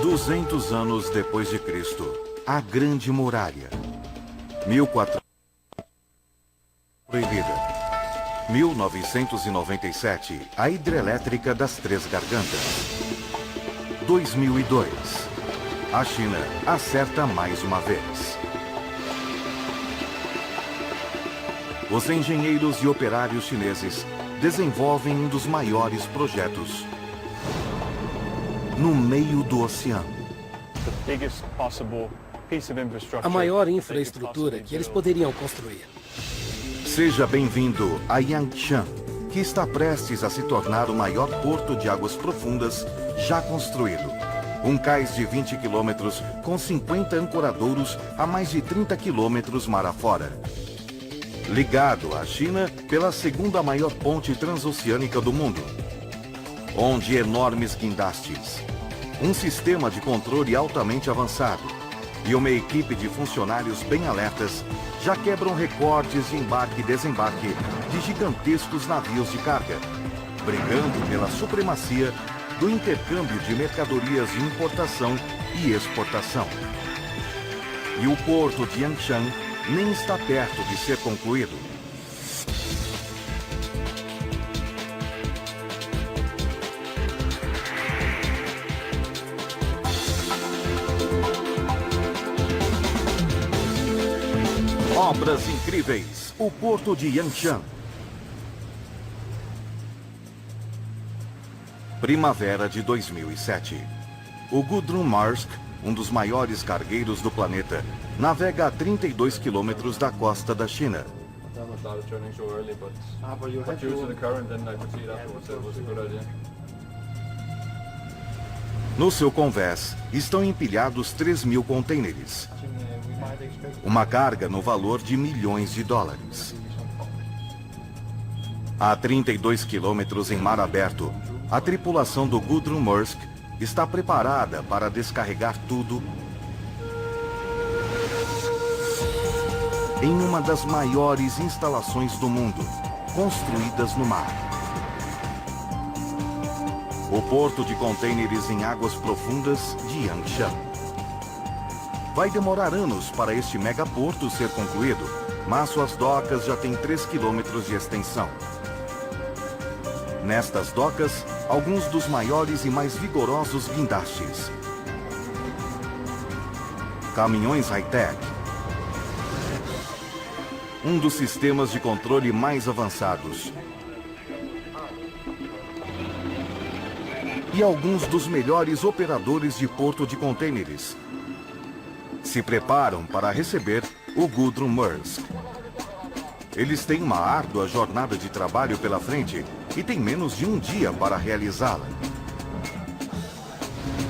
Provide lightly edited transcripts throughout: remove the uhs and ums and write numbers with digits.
200 anos depois de Cristo, a Grande Muralha. 1400 proibida. 1997, a hidrelétrica das Três Gargantas. 2002, a China acerta mais uma vez. Os engenheiros e operários chineses desenvolvem um dos maiores projetos no meio do oceano. A maior infraestrutura que eles poderiam construir. Seja bem-vindo a Yangshan, que está prestes a se tornar o maior porto de águas profundas já construído. Um cais de 20 quilômetros com 50 ancoradouros a mais de 30 quilômetros mar afora. Ligado à China pela segunda maior ponte transoceânica do mundo, onde enormes guindastes, um sistema de controle altamente avançado e uma equipe de funcionários bem alertas já quebram recordes de embarque e desembarque de gigantescos navios de carga, brigando pela supremacia do intercâmbio de mercadorias de importação e exportação. E o porto de Yangshan nem está perto de ser concluído. Obras incríveis, o porto de Yangshan. Primavera de 2007. O Gudrun Maersk, um dos maiores cargueiros do planeta, navega a 32 quilômetros da costa da China. No seu convés estão empilhados 3.000 contêineres. Uma carga no valor de milhões de dólares. A 32 quilômetros em mar aberto, a tripulação do Gudrun Maersk está preparada para descarregar tudo em uma das maiores instalações do mundo, construídas no mar. O porto de contêineres em águas profundas de Yangshan. Vai demorar anos para este megaporto ser concluído, mas suas docas já têm 3 quilômetros de extensão. Nestas docas, alguns dos maiores e mais vigorosos guindastes. Caminhões high-tech. Um dos sistemas de controle mais avançados. E alguns dos melhores operadores de porto de contêineres se preparam para receber o Gudrun Maersk. Eles têm uma árdua jornada de trabalho pela frente e têm menos de um dia para realizá-la.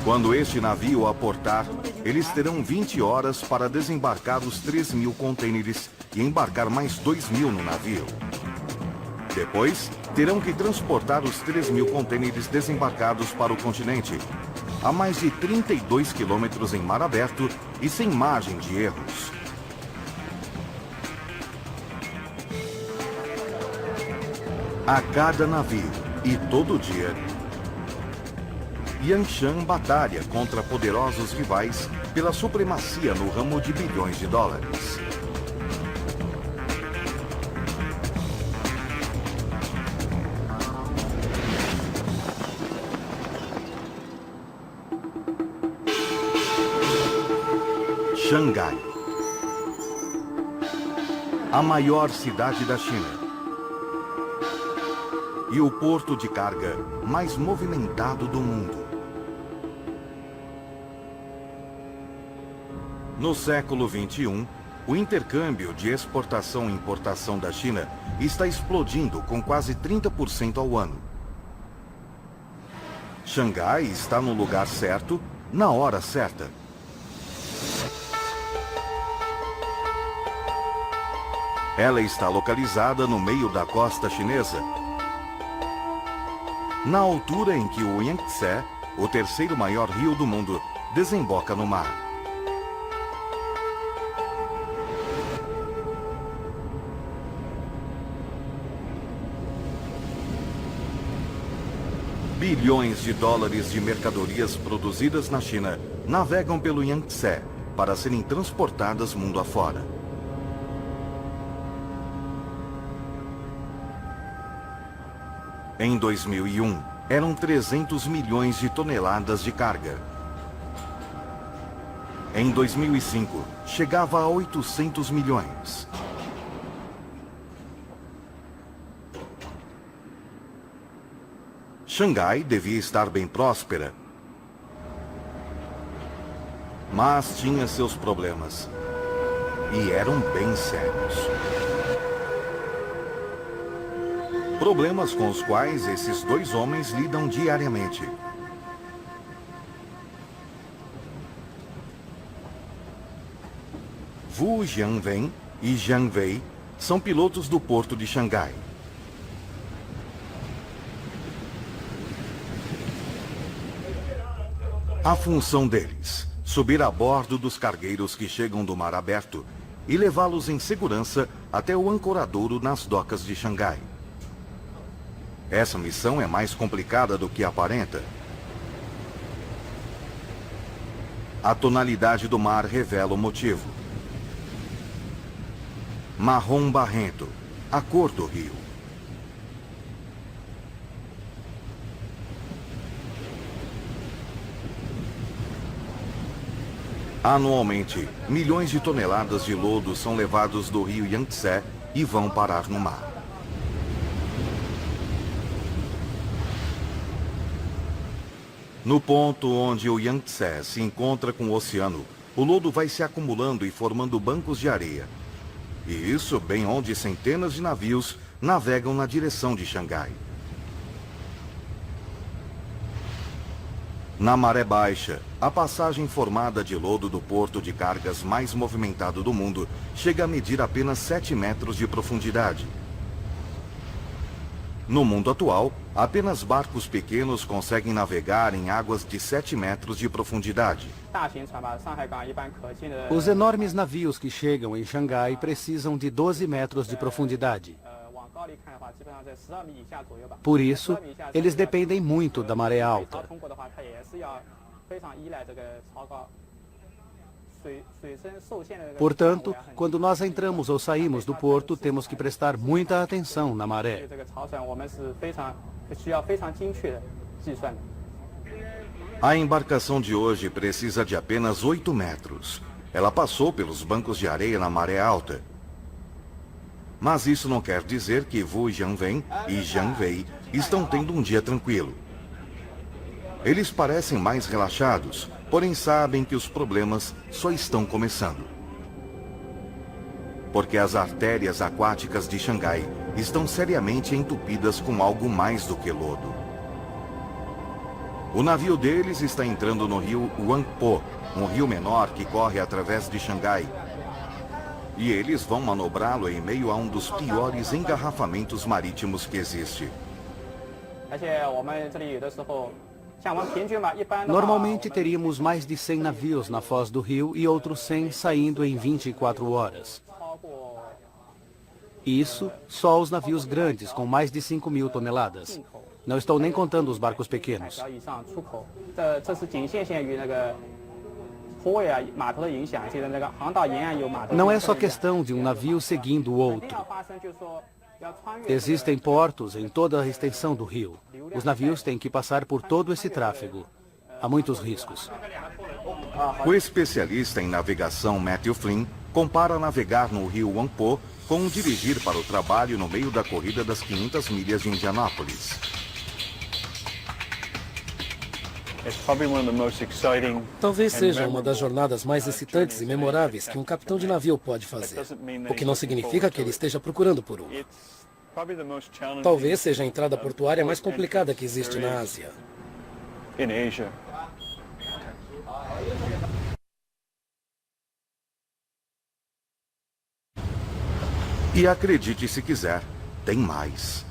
Quando este navio aportar, eles terão 20 horas para desembarcar os 3.000 contêineres e embarcar mais 2.000 no navio. Depois, terão que transportar os 3.000 contêineres desembarcados para o continente, a mais de 32 quilômetros em mar aberto e sem margem de erros. A cada navio e todo dia, Yangshan batalha contra poderosos rivais pela supremacia no ramo de bilhões de dólares. Xangai, a maior cidade da China e o porto de carga mais movimentado do mundo. No século XXI, o intercâmbio de exportação e importação da China está explodindo com quase 30% ao ano. Xangai está no lugar certo, na hora certa. Ela está localizada no meio da costa chinesa, na altura em que o Yangtze, o terceiro maior rio do mundo, desemboca no mar. Bilhões de dólares de mercadorias produzidas na China navegam pelo Yangtze para serem transportadas mundo afora. Em 2001, eram 300 milhões de toneladas de carga. Em 2005, chegava a 800 milhões. Xangai devia estar bem próspera, mas tinha seus problemas, e eram bem sérios. Problemas com os quais esses dois homens lidam diariamente. Wu Jianwen e Jiang Wei são pilotos do porto de Xangai. A função deles: subir a bordo dos cargueiros que chegam do mar aberto e levá-los em segurança até o ancoradouro nas docas de Xangai. Essa missão é mais complicada do que aparenta. A tonalidade do mar revela o motivo. Marrom barrento, a cor do rio. Anualmente, milhões de toneladas de lodo são levados do rio Yangtze e vão parar no mar. No ponto onde o Yangtze se encontra com o oceano, o lodo vai se acumulando e formando bancos de areia. E isso bem onde centenas de navios navegam na direção de Xangai. Na maré baixa, a passagem formada de lodo do porto de cargas mais movimentado do mundo chega a medir apenas 7 metros de profundidade. No mundo atual, apenas barcos pequenos conseguem navegar em águas de 7 metros de profundidade. Os enormes navios que chegam em Xangai precisam de 12 metros de profundidade. Por isso, eles dependem muito da maré alta. Portanto, quando nós entramos ou saímos do porto, temos que prestar muita atenção na maré. A embarcação de hoje precisa de apenas 8 metros. Ela passou pelos bancos de areia na maré alta. Mas isso não quer dizer que Wu Jianwen e Jiang Wei estão tendo um dia tranquilo. Eles parecem mais relaxados, porém sabem que os problemas só estão começando. Porque as artérias aquáticas de Xangai estão seriamente entupidas com algo mais do que lodo. O navio deles está entrando no rio Huangpo, um rio menor que corre através de Xangai. E eles vão manobrá-lo em meio a um dos piores engarrafamentos marítimos que existe. Normalmente teríamos mais de 100 navios na foz do rio e outros 100 saindo em 24 horas. Isso só os navios grandes com mais de 5.000 toneladas. Não estou nem contando os barcos pequenos. Não é só questão de um navio seguindo o outro. Existem portos em toda a extensão do rio. Os navios têm que passar por todo esse tráfego. Há muitos riscos. O especialista em navegação Matthew Flynn compara navegar no rio Huangpo com dirigir para o trabalho no meio da corrida das 500 milhas de Indianápolis. Talvez seja uma das jornadas mais excitantes e memoráveis que um capitão de navio pode fazer. O que não significa que ele esteja procurando por um. Talvez seja a entrada portuária mais complicada que existe na Ásia. E acredite se quiser, tem mais.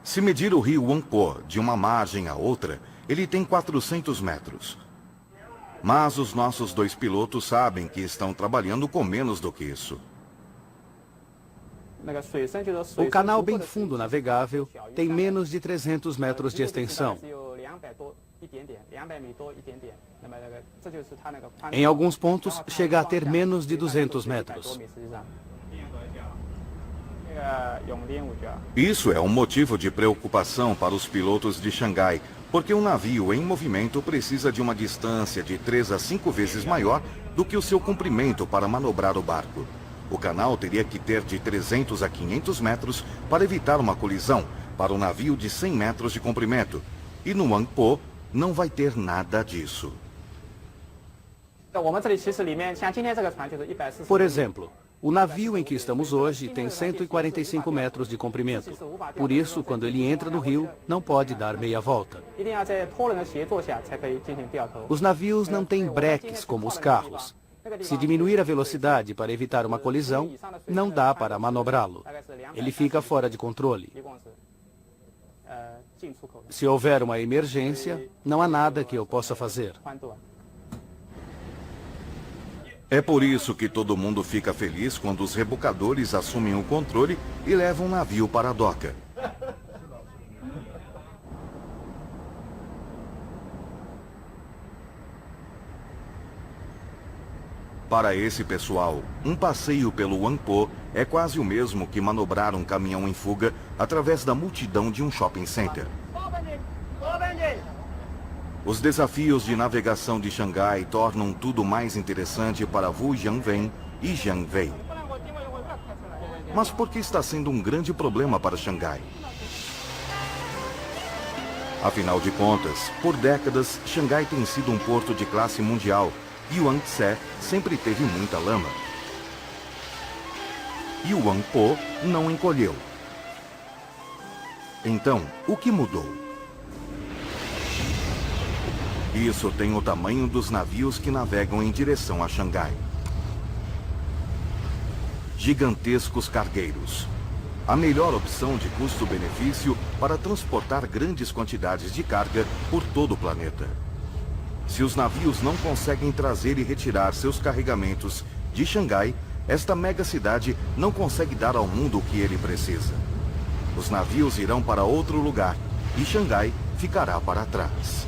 Se medir o rio Huangpo de uma margem a outra, ele tem 400 metros. Mas os nossos dois pilotos sabem que estão trabalhando com menos do que isso. O canal bem fundo navegável tem menos de 300 metros de extensão. Em alguns pontos, chega a ter menos de 200 metros. Isso é um motivo de preocupação para os pilotos de Xangai, porque um navio em movimento precisa de uma distância de 3 a 5 vezes maior do que o seu comprimento para manobrar o barco. O canal teria que ter de 300 a 500 metros para evitar uma colisão para um navio de 100 metros de comprimento. E no Wangpo não vai ter nada disso. Por exemplo, o navio em que estamos hoje tem 145 metros de comprimento. Por isso, quando ele entra no rio, não pode dar meia volta. Os navios não têm breques como os carros. Se diminuir a velocidade para evitar uma colisão, não dá para manobrá-lo. Ele fica fora de controle. Se houver uma emergência, não há nada que eu possa fazer. É por isso que todo mundo fica feliz quando os rebocadores assumem o controle e levam o navio para a doca. Para esse pessoal, um passeio pelo Wangpo é quase o mesmo que manobrar um caminhão em fuga através da multidão de um shopping center. Os desafios de navegação de Xangai tornam tudo mais interessante para Wu Jianwen e Jiang Wei. Mas por que está sendo um grande problema para Xangai? Afinal de contas, por décadas, Xangai tem sido um porto de classe mundial e o Yangtze sempre teve muita lama. E o Wangpo não encolheu. Então, o que mudou? Isso tem o tamanho dos navios que navegam em direção a Xangai. Gigantescos cargueiros. A melhor opção de custo-benefício para transportar grandes quantidades de carga por todo o planeta. Se os navios não conseguem trazer e retirar seus carregamentos de Xangai, esta mega cidade não consegue dar ao mundo o que ele precisa. Os navios irão para outro lugar e Xangai ficará para trás.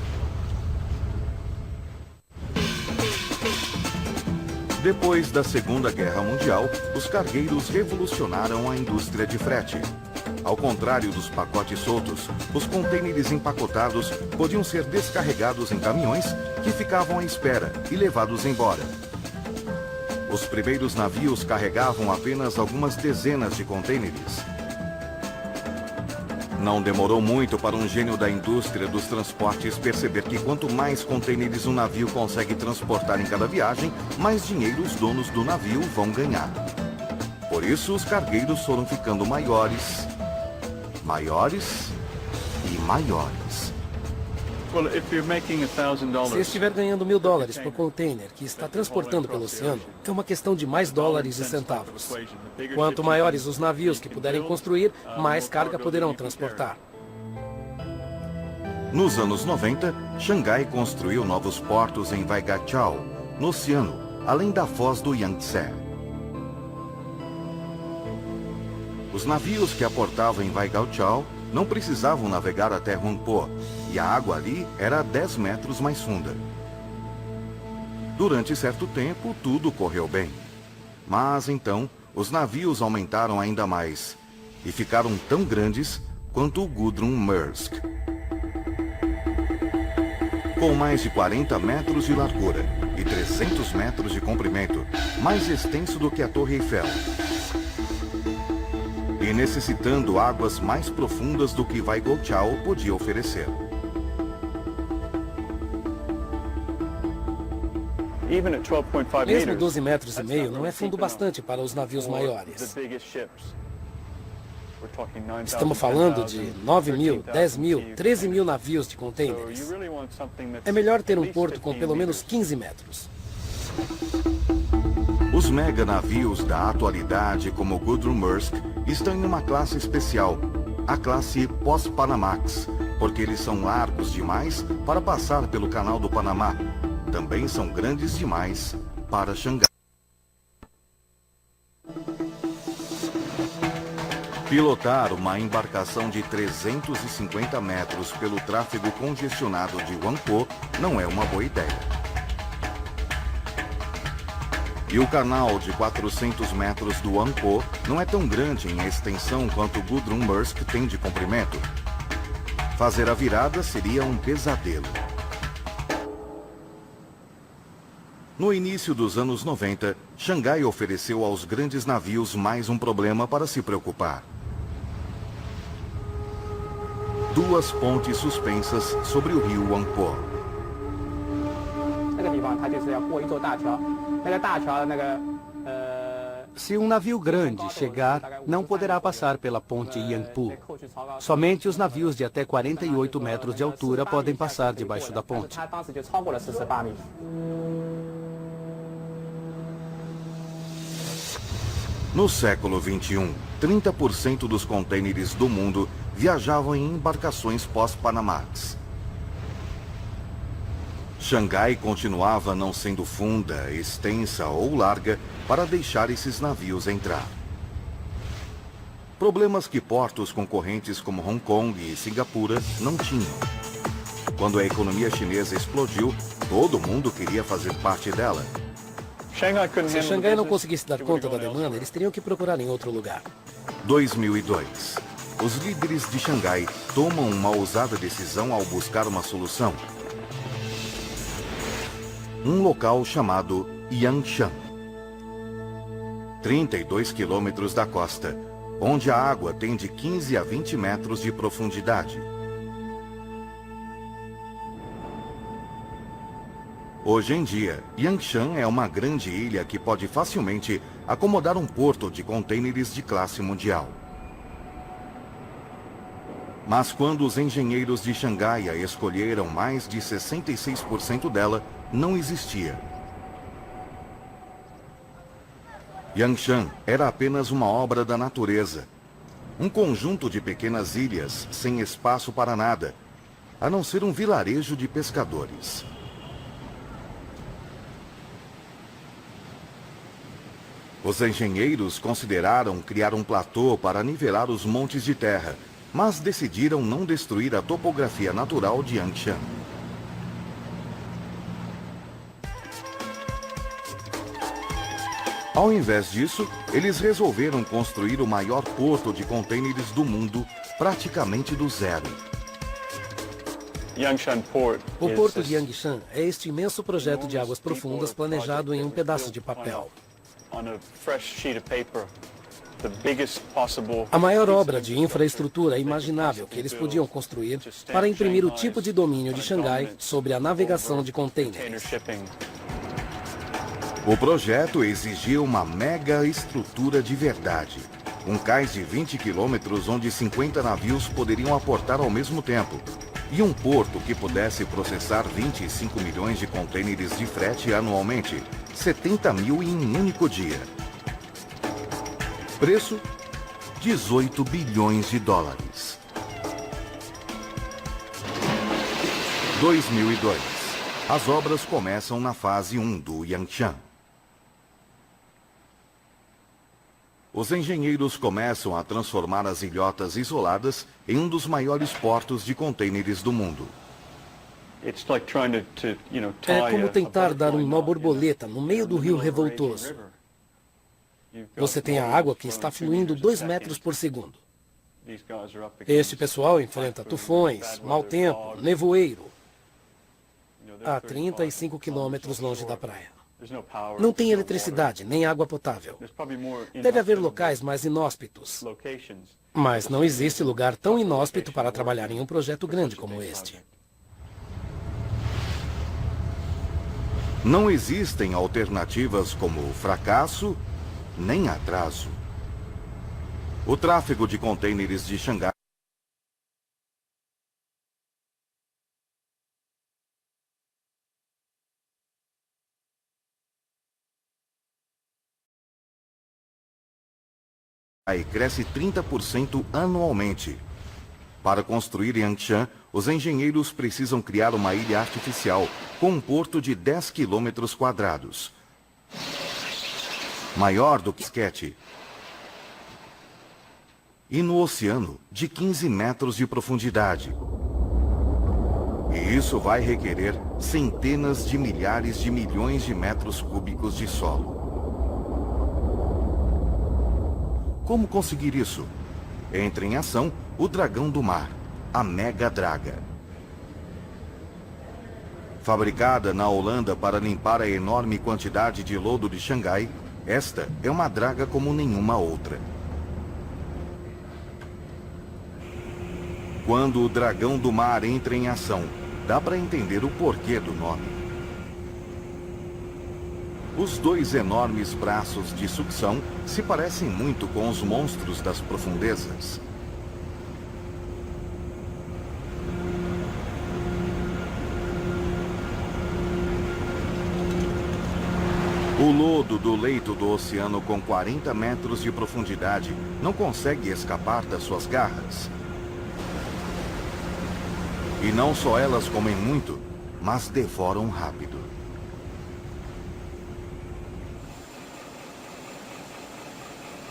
Depois da Segunda Guerra Mundial, os cargueiros revolucionaram a indústria de frete. Ao contrário dos pacotes soltos, os contêineres empacotados podiam ser descarregados em caminhões que ficavam à espera e levados embora. Os primeiros navios carregavam apenas algumas dezenas de contêineres. Não demorou muito para um gênio da indústria dos transportes perceber que quanto mais contêineres um navio consegue transportar em cada viagem, mais dinheiro os donos do navio vão ganhar. Por isso, os cargueiros foram ficando maiores, maiores e maiores. Se estiver ganhando $1.000 por container que está transportando pelo oceano, é uma questão de mais dólares e centavos. Quanto maiores os navios que puderem construir, mais carga poderão transportar. Nos anos 90, Xangai construiu novos portos em Waigaoqiao, no oceano, além da foz do Yangtze. Os navios que aportavam em Waigaoqiao não precisavam navegar até Wangpo, e a água ali era 10 metros mais funda. Durante certo tempo, tudo correu bem. Mas então, os navios aumentaram ainda mais, e ficaram tão grandes quanto o Gudrun Maersk. Com mais de 40 metros de largura e 300 metros de comprimento, mais extenso do que a Torre Eiffel. E necessitando águas mais profundas do que Waigaoqiao podia oferecer. Mesmo 12,5 metros não é fundo bastante para os navios maiores. Estamos falando de 9.000, 10.000, 13.000 navios de contêineres. É melhor ter um porto com pelo menos 15 metros. Os mega navios da atualidade, como o Gudrun Maersk, estão em uma classe especial, a classe Post-Panamax, porque eles são largos demais para passar pelo Canal do Panamá. Também são grandes demais para Xangai. Pilotar uma embarcação de 350 metros pelo tráfego congestionado de Huangpu não é uma boa ideia. E o canal de 400 metros do Huangpu não é tão grande em extensão quanto o Gudrun-Mursk tem de comprimento. Fazer a virada seria um pesadelo. No início dos anos 90, Xangai ofereceu aos grandes navios mais um problema para se preocupar. 2 pontes suspensas sobre o rio Huangpu. Se um navio grande chegar, não poderá passar pela ponte Yangpu. Somente os navios de até 48 metros de altura podem passar debaixo da ponte. No século XXI, 30% dos contêineres do mundo viajavam em embarcações pós-Panamax. Xangai continuava não sendo funda, extensa ou larga para deixar esses navios entrar. Problemas que portos concorrentes como Hong Kong e Singapura não tinham. Quando a economia chinesa explodiu, todo mundo queria fazer parte dela. Se Xangai não conseguisse dar conta da demanda, eles teriam que procurar em outro lugar. 2002. Os líderes de Xangai tomam uma ousada decisão ao buscar uma solução. Um local chamado Yangshan. 32 quilômetros da costa, onde a água tem de 15 a 20 metros de profundidade. Hoje em dia, Yangshan é uma grande ilha que pode facilmente acomodar um porto de contêineres de classe mundial. Mas quando os engenheiros de Xangai a escolheram, mais de 66% dela não existia. Yangshan era apenas uma obra da natureza. Um conjunto de pequenas ilhas sem espaço para nada, a não ser um vilarejo de pescadores. Os engenheiros consideraram criar um platô para nivelar os montes de terra, mas decidiram não destruir a topografia natural de Yangshan. Ao invés disso, eles resolveram construir o maior porto de contêineres do mundo, praticamente do zero. O porto de Yangshan é este imenso projeto de águas profundas planejado em um pedaço de papel. A maior obra de infraestrutura imaginável que eles podiam construir para imprimir o tipo de domínio de Xangai sobre a navegação de contêineres. O projeto exigia uma mega estrutura de verdade. Um cais de 20 quilômetros onde 50 navios poderiam aportar ao mesmo tempo. E um porto que pudesse processar 25 milhões de contêineres de frete anualmente, 70 mil em um único dia. Preço: 18 bilhões de dólares. 2002. As obras começam na fase 1 do Yangshan. Os engenheiros começam a transformar as ilhotas isoladas em um dos maiores portos de contêineres do mundo. É como tentar dar um nó borboleta no meio do rio revoltoso. Você tem a água que está fluindo 2 metros por segundo. Este pessoal enfrenta tufões, mau tempo, nevoeiro, a 35 quilômetros longe da praia. Não tem eletricidade, nem água potável. Deve haver locais mais inóspitos. Mas não existe lugar tão inóspito para trabalhar em um projeto grande como este. Não existem alternativas como fracasso nem atraso. O tráfego de contêineres de Xangai cresce 30% anualmente. Para construir Yangshan, os engenheiros precisam criar uma ilha artificial com um porto de 10 quilômetros quadrados. Maior do que Sketch. e no oceano de 15 metros de profundidade. E isso vai requerer centenas de milhares de milhões de metros cúbicos de solo. Como conseguir isso? Entra em ação o dragão do mar, a Mega Draga. Fabricada na Holanda para limpar a enorme quantidade de lodo de Xangai, esta é uma draga como nenhuma outra. Quando o dragão do mar entra em ação, dá para entender o porquê do nome. Os dois enormes braços de sucção se parecem muito com os monstros das profundezas. O lodo do leito do oceano com 40 metros de profundidade não consegue escapar das suas garras. E não só elas comem muito, mas devoram rápido.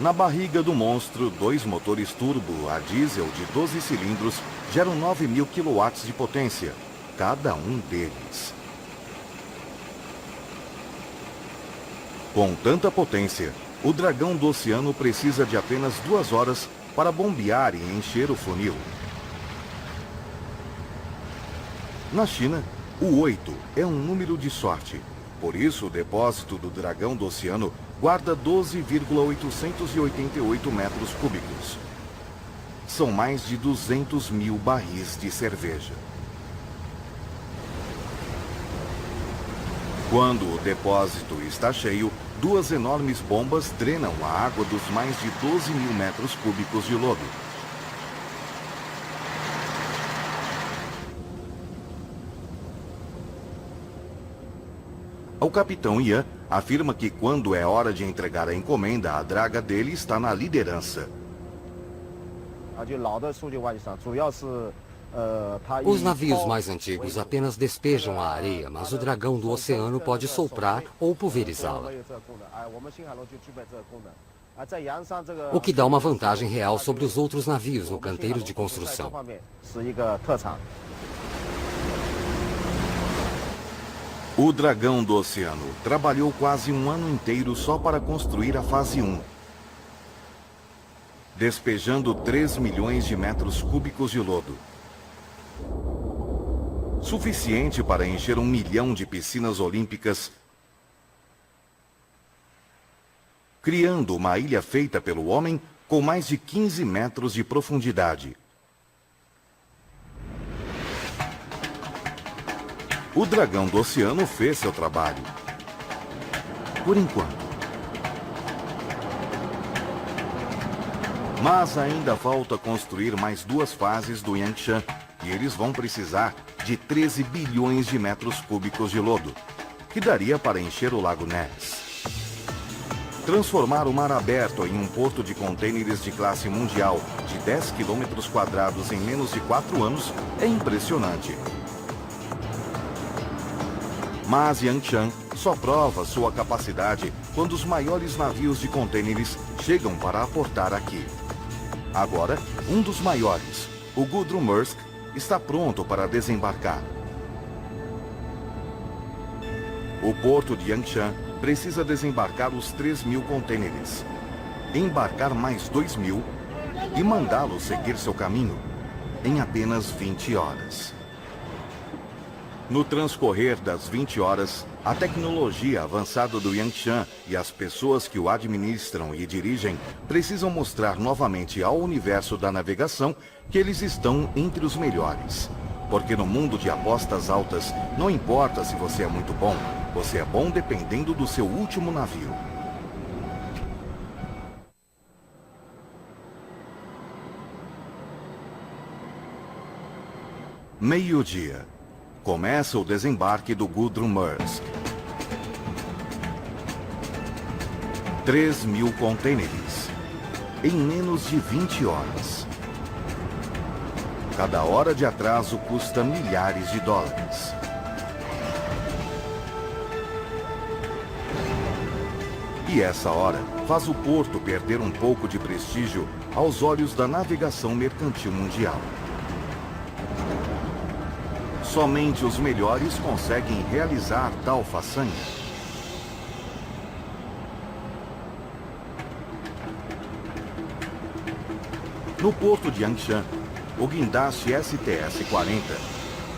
Na barriga do monstro, 2 motores turbo a diesel de 12 cilindros geram 9.000 kW de potência, cada um deles. Com tanta potência, o dragão do oceano precisa de apenas 2 horas para bombear e encher o funil. Na China, o 8 é um número de sorte. Por isso, o depósito do dragão do oceano guarda 12,888 metros cúbicos. São mais de 200.000 barris de cerveja. Quando o depósito está cheio, 2 enormes bombas drenam a água dos mais de 12.000 metros cúbicos de lodo. O capitão Ian afirma que quando é hora de entregar a encomenda, a draga dele está na liderança. Os navios mais antigos apenas despejam a areia, mas o dragão do oceano pode soprar ou pulverizá-la. O que dá uma vantagem real sobre os outros navios no canteiro de construção. O dragão do oceano trabalhou quase um ano inteiro só para construir a fase 1. Despejando 3 milhões de metros cúbicos de lodo. Suficiente para encher 1 milhão de piscinas olímpicas, criando uma ilha feita pelo homem com mais de 15 metros de profundidade. O dragão do oceano fez seu trabalho. Por enquanto. Mas ainda falta construir mais 2 fases do Yangshan, e eles vão precisar de 13 bilhões de metros cúbicos de lodo, que daria para encher o Lago Ness. Transformar o mar aberto em um porto de contêineres de classe mundial de 10 quilômetros quadrados em menos de 4 anos é impressionante. Mas Yangshan só prova sua capacidade quando os maiores navios de contêineres chegam para aportar aqui. Agora, um dos maiores, o Gudrun Maersk, está pronto para desembarcar. O porto de Yangshan precisa desembarcar os 3.000 contêineres, embarcar mais 2.000 e mandá-los seguir seu caminho em apenas 20 horas. No transcorrer das 20 horas, a tecnologia avançada do Yangshan e as pessoas que o administram e dirigem precisam mostrar novamente ao universo da navegação que eles estão entre os melhores. Porque no mundo de apostas altas, não importa se você é muito bom, você é bom dependendo do seu último navio. Meio-dia. Começa o desembarque do Gudrun Maersk. 3.000 contêineres, em menos de 20 horas. Cada hora de atraso custa milhares de dólares. E essa hora faz o porto perder um pouco de prestígio aos olhos da navegação mercantil mundial. Somente os melhores conseguem realizar tal façanha. No porto de Yangshan, o guindaste STS-40,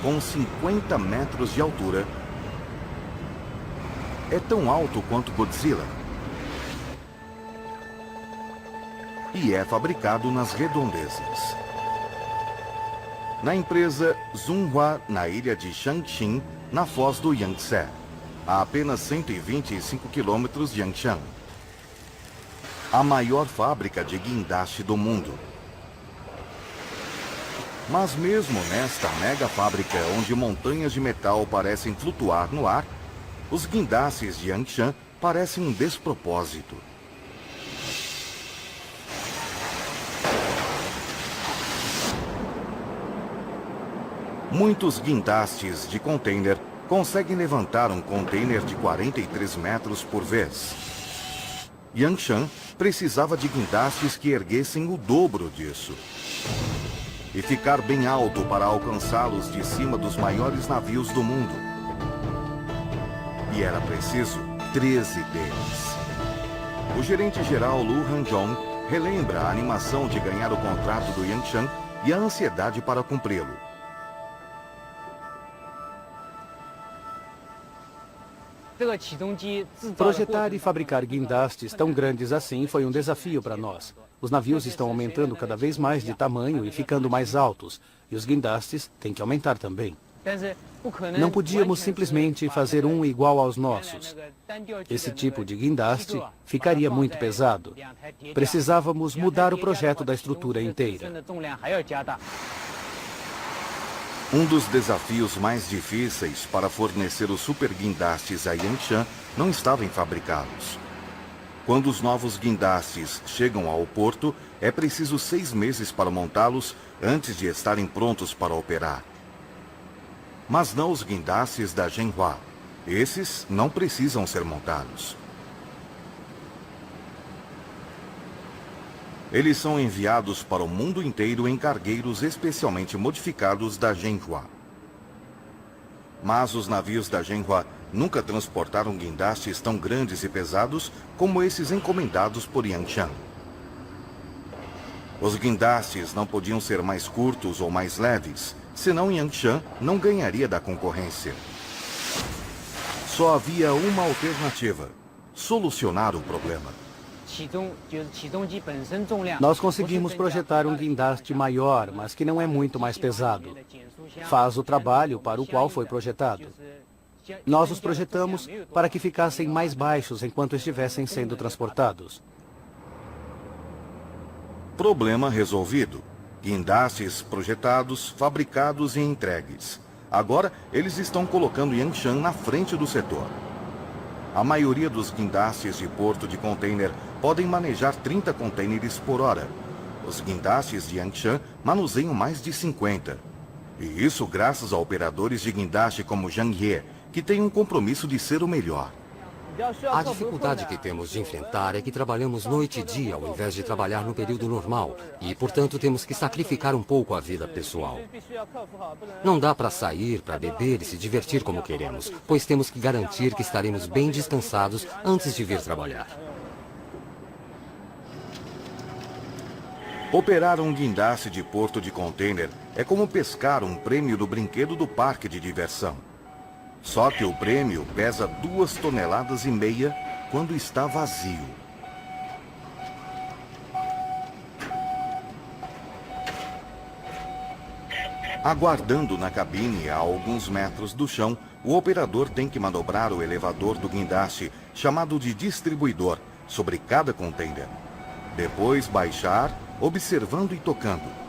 com 50 metros de altura, é tão alto quanto Godzilla e é fabricado nas redondezas. Na empresa Zhonghua, na ilha de Shanxin, na foz do Yangtze, a apenas 125 quilômetros de Yangshan. A maior fábrica de guindaste do mundo. Mas mesmo nesta mega fábrica, onde montanhas de metal parecem flutuar no ar, os guindastes de Yangshan parecem um despropósito. Muitos guindastes de container conseguem levantar um container de 43 metros por vez. Yangshan precisava de guindastes que erguessem o dobro disso. E ficar bem alto para alcançá-los de cima dos maiores navios do mundo. E era preciso 13 deles. O gerente-geral Lu Hanzhong relembra a animação de ganhar o contrato do Yangshan e a ansiedade para cumpri-lo. Projetar e fabricar guindastes tão grandes assim foi um desafio para nós. Os navios estão aumentando cada vez mais de tamanho e ficando mais altos, e os guindastes têm que aumentar também. Não podíamos simplesmente fazer um igual aos nossos. Esse tipo de guindaste ficaria muito pesado. Precisávamos mudar o projeto da estrutura inteira. Um dos desafios mais difíceis para fornecer os super guindastes a Yangshan não estava em fabricá-los. Quando os novos guindastes chegam ao porto, é preciso 6 meses para montá-los antes de estarem prontos para operar. Mas não os guindastes da Zhenhua. Esses não precisam ser montados. Eles são enviados para o mundo inteiro em cargueiros especialmente modificados da Zhenhua. Mas os navios da Zhenhua nunca transportaram guindastes tão grandes e pesados como esses encomendados por Yangshan. Os guindastes não podiam ser mais curtos ou mais leves, senão Yangshan não ganharia da concorrência. Só havia uma alternativa: solucionar o problema. Nós conseguimos projetar um guindaste maior, mas que não é muito mais pesado. Faz o trabalho para o qual foi projetado. Nós os projetamos para que ficassem mais baixos enquanto estivessem sendo transportados. Problema resolvido. Guindastes projetados, fabricados e entregues. Agora, eles estão colocando Yangshan na frente do setor. A maioria dos guindastes de porto de container podem manejar 30 containers por hora. Os guindastes de Yangshan manuseiam mais de 50. E isso graças a operadores de guindaste como Zhang Ye, que têm um compromisso de ser o melhor. A dificuldade que temos de enfrentar é que trabalhamos noite e dia ao invés de trabalhar no período normal e, portanto, temos que sacrificar um pouco a vida pessoal. Não dá para sair, para beber e se divertir como queremos, pois temos que garantir que estaremos bem descansados antes de vir trabalhar. Operar um guindaste de porto de container é como pescar um prêmio do brinquedo do parque de diversão. Só que o prêmio pesa 2,5 toneladas quando está vazio. Aguardando na cabine a alguns metros do chão, o operador tem que manobrar o elevador do guindaste, chamado de distribuidor, sobre cada container. Depois baixar, observando e tocando.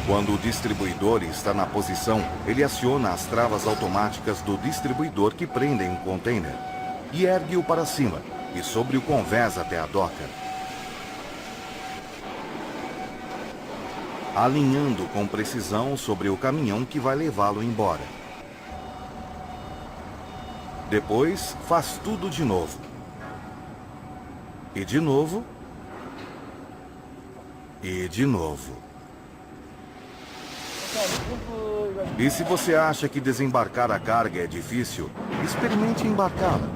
Quando o distribuidor está na posição, ele aciona as travas automáticas do distribuidor que prendem o container e ergue-o para cima e sobre o convés até a doca. Alinhando com precisão sobre o caminhão que vai levá-lo embora. depois faz tudo de novo. E de novo. E de novo. E se você acha que desembarcar a carga é difícil, experimente embarcá-la.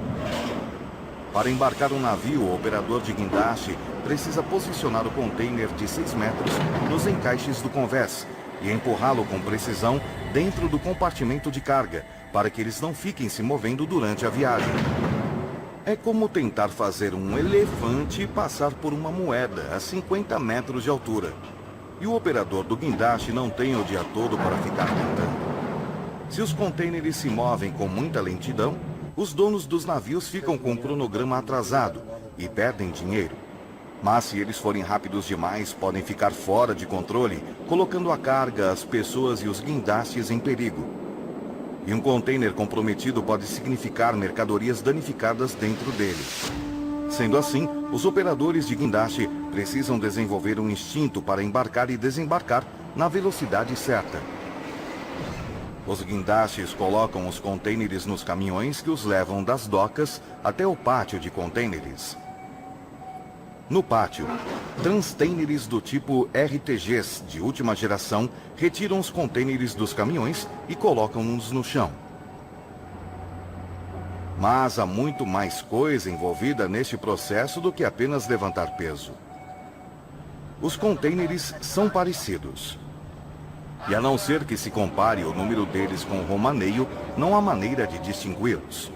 Para embarcar um navio, o operador de guindaste precisa posicionar o container de 6 metros nos encaixes do convés e empurrá-lo com precisão dentro do compartimento de carga, para que eles não fiquem se movendo durante a viagem. É como tentar fazer um elefante passar por uma moeda a 50 metros de altura. E o operador do guindaste não tem o dia todo para ficar tentando. Se os contêineres se movem com muita lentidão, os donos dos navios ficam com o cronograma atrasado e perdem dinheiro. Mas se eles forem rápidos demais, podem ficar fora de controle, colocando a carga, as pessoas e os guindastes em perigo. E um container comprometido pode significar mercadorias danificadas dentro dele. Sendo assim, os operadores de guindaste precisam desenvolver um instinto para embarcar e desembarcar na velocidade certa. Os guindastes colocam os contêineres nos caminhões que os levam das docas até o pátio de contêineres. No pátio, transtêineres do tipo RTGs de última geração retiram os contêineres dos caminhões e colocam-nos no chão. Mas há muito mais coisa envolvida neste processo do que apenas levantar peso. Os contêineres são parecidos. E a não ser que se compare o número deles com o romaneio, não há maneira de distingui-los.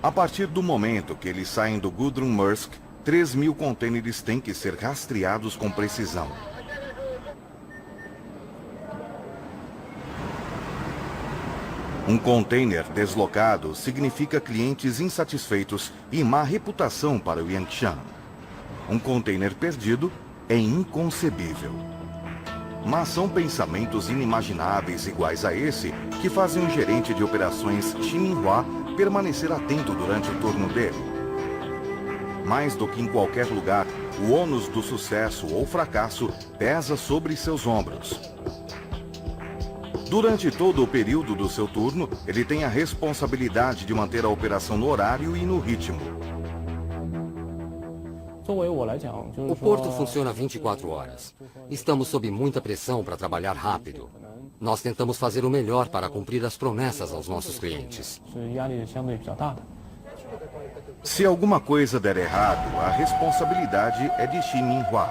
A partir do momento que eles saem do Gudrun Maersk, 3.000 contêineres têm que ser rastreados com precisão. Um container deslocado significa clientes insatisfeitos e má reputação para o Yangshan. Um container perdido é inconcebível. Mas são pensamentos inimagináveis iguais a esse que fazem o gerente de operações Shi Minhua permanecer atento durante o turno dele. Mais do que em qualquer lugar, o ônus do sucesso ou fracasso pesa sobre seus ombros. Durante todo o período do seu turno, ele tem a responsabilidade de manter a operação no horário e no ritmo. O porto funciona 24 horas. Estamos sob muita pressão para trabalhar rápido. Nós tentamos fazer o melhor para cumprir as promessas aos nossos clientes. Se alguma coisa der errado, a responsabilidade é de Shi Minhua.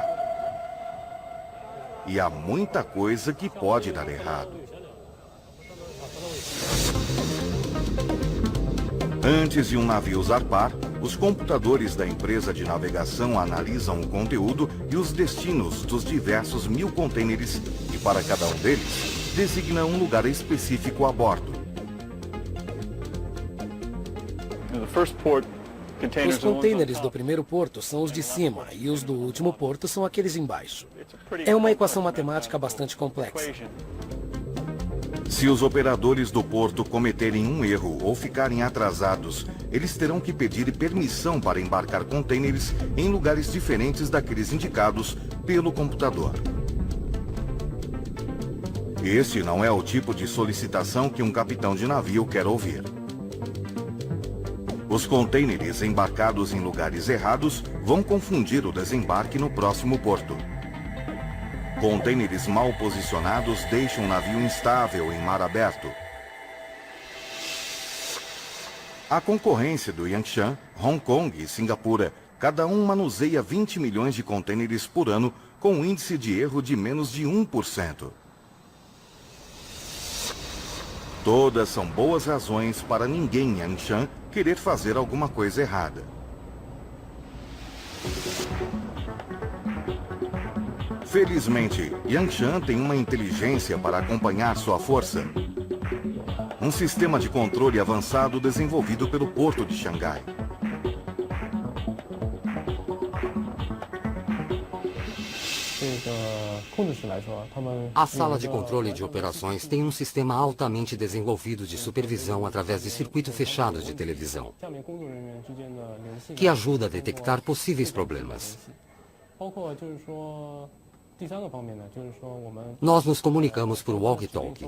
E há muita coisa que pode dar errado. Antes de um navio zarpar, os computadores da empresa de navegação analisam o conteúdo e os destinos dos diversos 1.000 contêineres e, para cada um deles, designa um lugar específico a bordo. Os contêineres do primeiro porto são os de cima e os do último porto são aqueles embaixo. É uma equação matemática bastante complexa. Se os operadores do porto cometerem um erro ou ficarem atrasados, eles terão que pedir permissão para embarcar contêineres em lugares diferentes daqueles indicados pelo computador. Este não é o tipo de solicitação que um capitão de navio quer ouvir. Os contêineres embarcados em lugares errados vão confundir o desembarque no próximo porto. Contêineres mal posicionados deixam o navio instável em mar aberto. A concorrência do Yangshan, Hong Kong e Singapura, cada um manuseia 20 milhões de contêineres por ano com um índice de erro de menos de 1%. Todas são boas razões para ninguém em Yangshan querer fazer alguma coisa errada. Felizmente, Yangshan tem uma inteligência para acompanhar sua força. Um sistema de controle avançado desenvolvido pelo Porto de Xangai. A sala de controle de operações tem um sistema altamente desenvolvido de supervisão através de circuito fechado de televisão, que ajuda a detectar possíveis problemas. Nós nos comunicamos por walkie-talkie.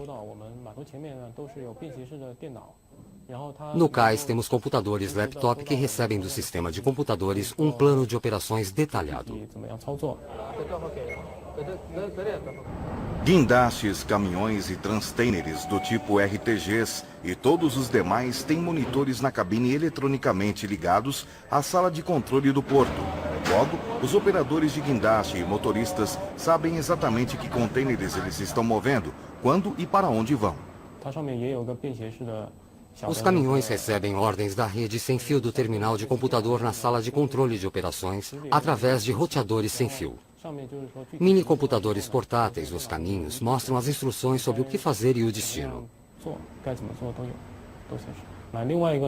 No cais, temos computadores laptop que recebem do sistema de computadores um plano de operações detalhado. Guindastes, caminhões e transtêneres do tipo RTGs e todos os demais têm monitores na cabine eletronicamente ligados à sala de controle do porto. Logo, os operadores de guindaste e motoristas sabem exatamente que contêineres eles estão movendo, quando e para onde vão. Os caminhões recebem ordens da rede sem fio do terminal de computador na sala de controle de operações através de roteadores sem fio. Mini computadores portáteis nos caminhos mostram as instruções sobre o que fazer e o destino.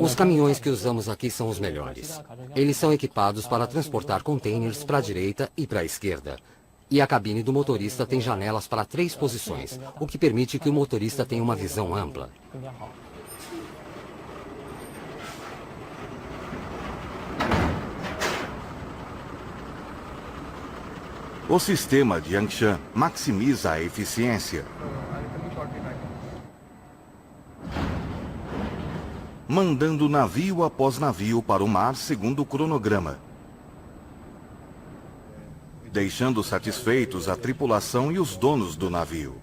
Os caminhões que usamos aqui são os melhores. Eles são equipados para transportar contêineres para a direita e para a esquerda. E a cabine do motorista tem janelas para 3 posições, o que permite que o motorista tenha uma visão ampla. O sistema de Yangshan maximiza a eficiência, mandando navio após navio para o mar segundo o cronograma, deixando satisfeitos a tripulação e os donos do navio.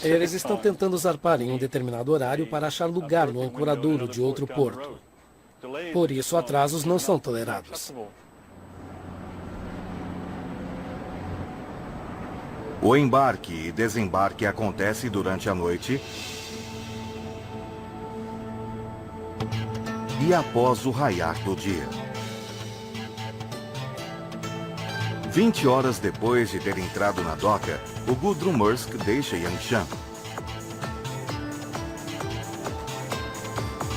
Eles estão tentando zarpar em um determinado horário para achar lugar no ancoradouro de outro porto. Por isso, atrasos não são tolerados. O embarque e desembarque acontece durante a noite e após o raiar do dia. 20 horas depois de ter entrado na doca, o Gudrun Maersk deixa Yangshan,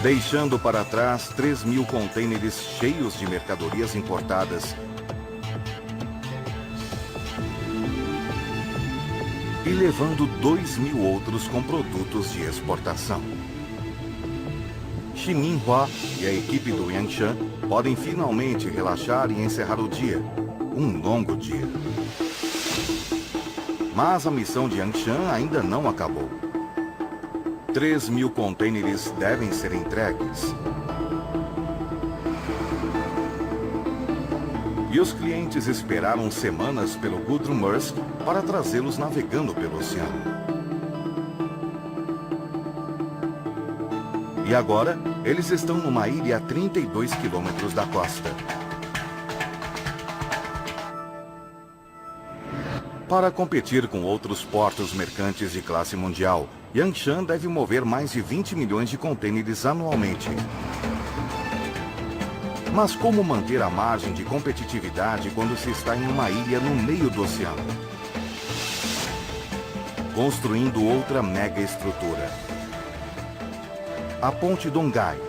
deixando para trás 3.000 contêineres cheios de mercadorias importadas e levando 2.000 outros com produtos de exportação. Shi Minhua e a equipe do Yangshan podem finalmente relaxar e encerrar o dia, um longo dia. Mas a missão de Yangshan ainda não acabou. 3.000 contêineres devem ser entregues. E os clientes esperaram semanas pelo Gudrun Maersk para trazê-los navegando pelo oceano. E agora, eles estão numa ilha a 32 quilômetros da costa. Para competir com outros portos mercantes de classe mundial, Yangshan deve mover mais de 20 milhões de contêineres anualmente. Mas como manter a margem de competitividade quando se está em uma ilha no meio do oceano? Construindo outra mega estrutura. A Ponte Dongai,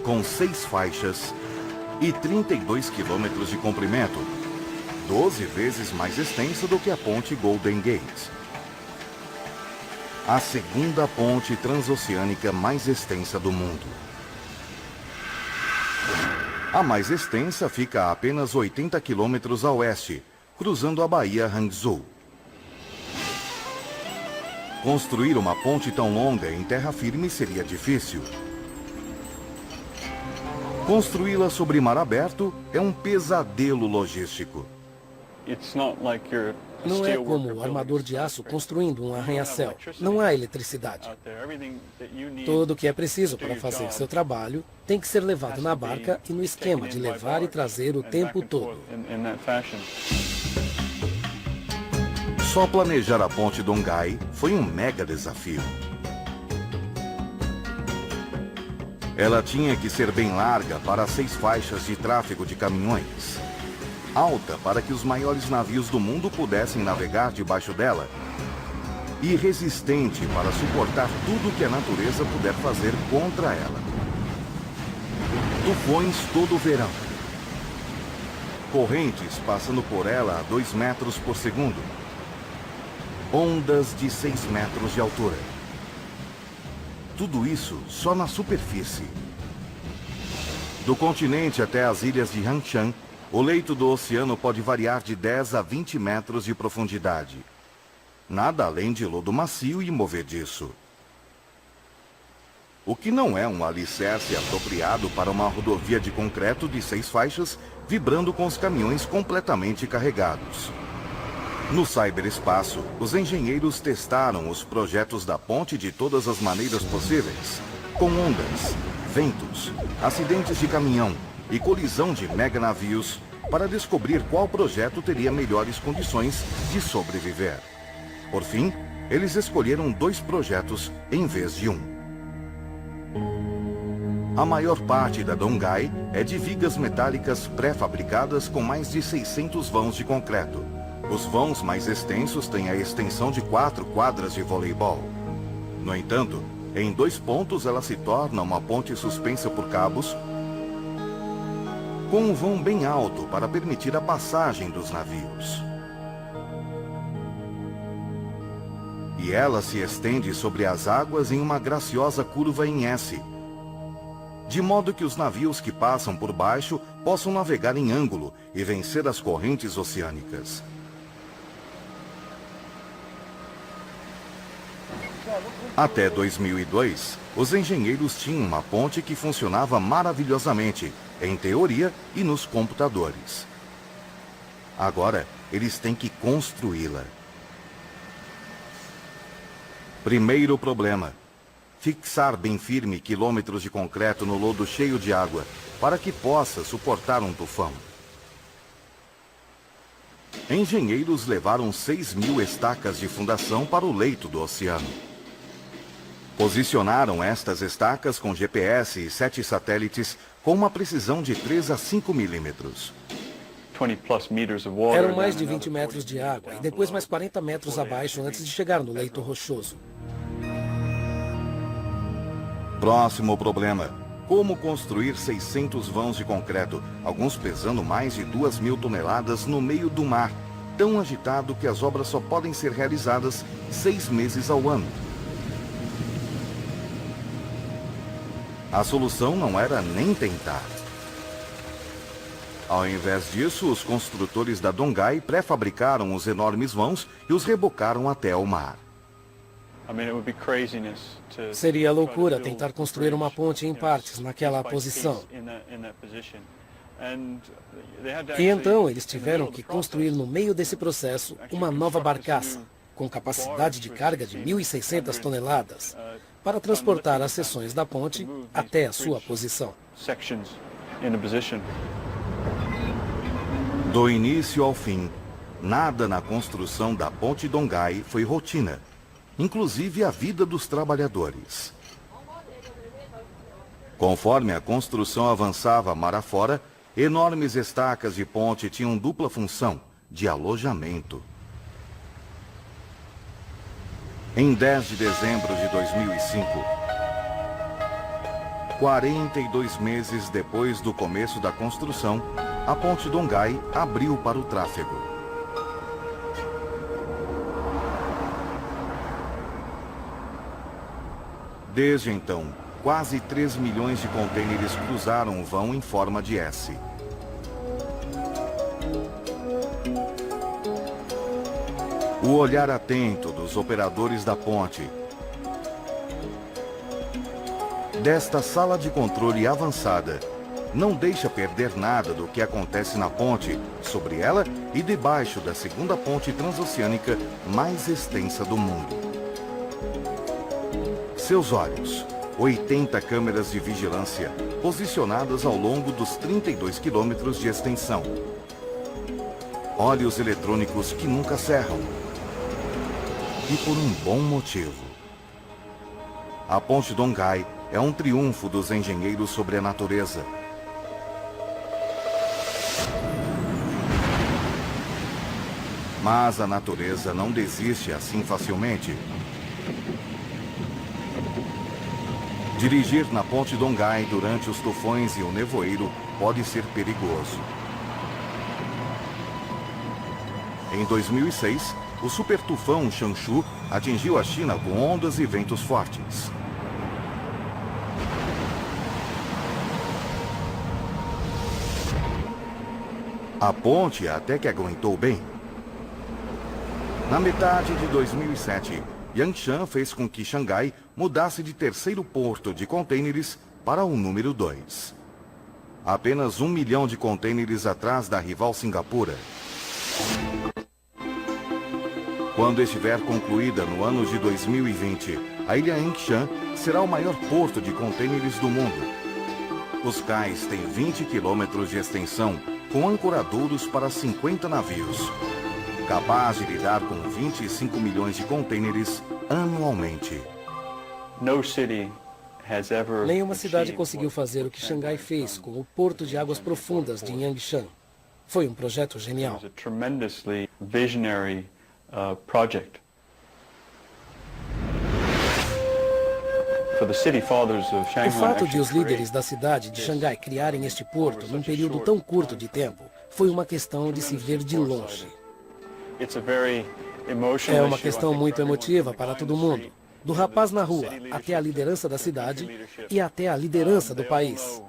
com 6 faixas e 32 quilômetros de comprimento, 12 vezes mais extensa do que a Ponte Golden Gate. A segunda ponte transoceânica mais extensa do mundo. A mais extensa fica a apenas 80 quilômetros a oeste, cruzando a Baía Hangzhou. Construir uma ponte tão longa em terra firme seria difícil. Construí-la sobre mar aberto é um pesadelo logístico. Não é como o armador de aço construindo um arranha-céu. Não há eletricidade. Tudo o que é preciso para fazer seu trabalho tem que ser levado na barca e no esquema de levar e trazer o tempo todo. Só planejar a Ponte Dongai foi um mega desafio. Ela tinha que ser bem larga para 6 faixas de tráfego de caminhões, alta para que os maiores navios do mundo pudessem navegar debaixo dela, e resistente para suportar tudo que a natureza puder fazer contra ela. Tufões todo o verão. Correntes passando por ela a 2 metros por segundo. Ondas de 6 metros de altura. Tudo isso só na superfície. Do continente até as ilhas de Hanshan, O leito do oceano pode variar de 10 a 20 metros de profundidade. Nada além de lodo macio e movediço. O que não é um alicerce apropriado para uma rodovia de concreto de 6 faixas, vibrando com os caminhões completamente carregados. No cyberespaço, os engenheiros testaram os projetos da ponte de todas as maneiras possíveis, com ondas, ventos, acidentes de caminhão e colisão de mega navios, para descobrir qual projeto teria melhores condições de sobreviver. Por fim, eles escolheram 2 projetos em vez de 1. A maior parte da Dongai é de vigas metálicas pré-fabricadas com mais de 600 vãos de concreto. Os vãos mais extensos têm a extensão de 4 quadras de voleibol. No entanto, em 2 pontos ela se torna uma ponte suspensa por cabos, com um vão bem alto para permitir a passagem dos navios. E ela se estende sobre as águas em uma graciosa curva em S, de modo que os navios que passam por baixo possam navegar em ângulo e vencer as correntes oceânicas. Até 2002, os engenheiros tinham uma ponte que funcionava maravilhosamente, em teoria e nos computadores. Agora, eles têm que construí-la. Primeiro problema: fixar bem firme quilômetros de concreto no lodo cheio de água, para que possa suportar um tufão. Engenheiros levaram 6.000 estacas de fundação para o leito do oceano. Posicionaram estas estacas com GPS e 7 satélites com uma precisão de 3 a 5 milímetros. Eram mais de 20 metros de água e depois mais 40 metros abaixo antes de chegar no leito rochoso. Próximo problema: como construir 600 vãos de concreto, alguns pesando mais de 2.000 toneladas no meio do mar, tão agitado que as obras só podem ser realizadas 6 meses ao ano. A solução não era nem tentar. Ao invés disso, os construtores da Dongai pré-fabricaram os enormes vãos e os rebocaram até o mar. Seria loucura tentar construir uma ponte em partes naquela posição. E então eles tiveram que construir no meio desse processo uma nova barcaça, com capacidade de carga de 1.600 toneladas, para transportar as seções da ponte até a sua posição. Do início ao fim, nada na construção da ponte Dongai foi rotina, inclusive a vida dos trabalhadores. Conforme a construção avançava mar afora, enormes estacas de ponte tinham dupla função de alojamento. Em 10 de dezembro de 2005, 42 meses depois do começo da construção, a ponte Dongai abriu para o tráfego. Desde então, quase 3 milhões de contêineres cruzaram o vão em forma de S. O olhar atento dos operadores da ponte, desta sala de controle avançada, não deixa perder nada do que acontece na ponte, sobre ela e debaixo da segunda ponte transoceânica mais extensa do mundo. Seus olhos, 80 câmeras de vigilância, posicionadas ao longo dos 32 quilômetros de extensão. Olhos eletrônicos que nunca cerram. E por um bom motivo. A ponte Dongai é um triunfo dos engenheiros sobre a natureza. Mas a natureza não desiste assim facilmente. Dirigir na ponte Dongai durante os tufões e o nevoeiro pode ser perigoso. Em 2006, o super tufão Changshu atingiu a China com ondas e ventos fortes. A ponte até que aguentou bem. Na metade de 2007, Yangshan fez com que Xangai mudasse de terceiro porto de contêineres para o número 2. Apenas 1 milhão de contêineres atrás da rival Singapura. Quando estiver concluída no ano de 2020, a ilha Yangshan será o maior porto de contêineres do mundo. Os cais têm 20 quilômetros de extensão, com ancoradouros para 50 navios, capaz de lidar com 25 milhões de contêineres anualmente. Nenhuma cidade conseguiu fazer o que Xangai fez com o Porto de Águas Profundas de Yangshan. Foi um projeto genial. O fato de os líderes da cidade de Xangai criarem este porto num período tão curto de tempo foi uma questão de se ver de longe. É uma questão muito emotiva para todo mundo, do rapaz na rua até a liderança da cidade e até a liderança do país.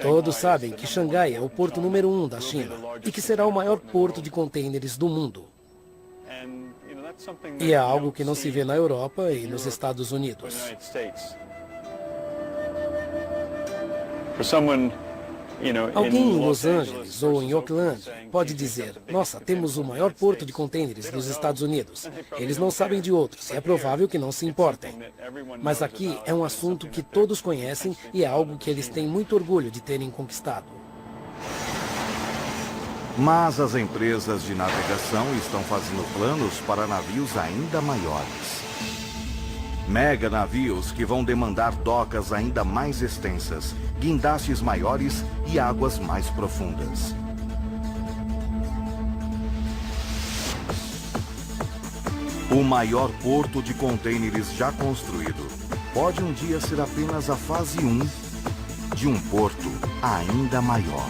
Todos sabem que Xangai é o porto número 1 da China e que será o maior porto de contêineres do mundo. E é algo que não se vê na Europa e nos Estados Unidos. Alguém em Los Angeles ou em Oakland pode dizer: nossa, temos o maior porto de contêineres dos Estados Unidos. Eles não sabem de outros e é provável que não se importem. Mas aqui é um assunto que todos conhecem e é algo que eles têm muito orgulho de terem conquistado. Mas as empresas de navegação estão fazendo planos para navios ainda maiores. Mega navios que vão demandar docas ainda mais extensas, guindastes maiores e águas mais profundas. O maior porto de contêineres já construído pode um dia ser apenas a fase 1 de um porto ainda maior.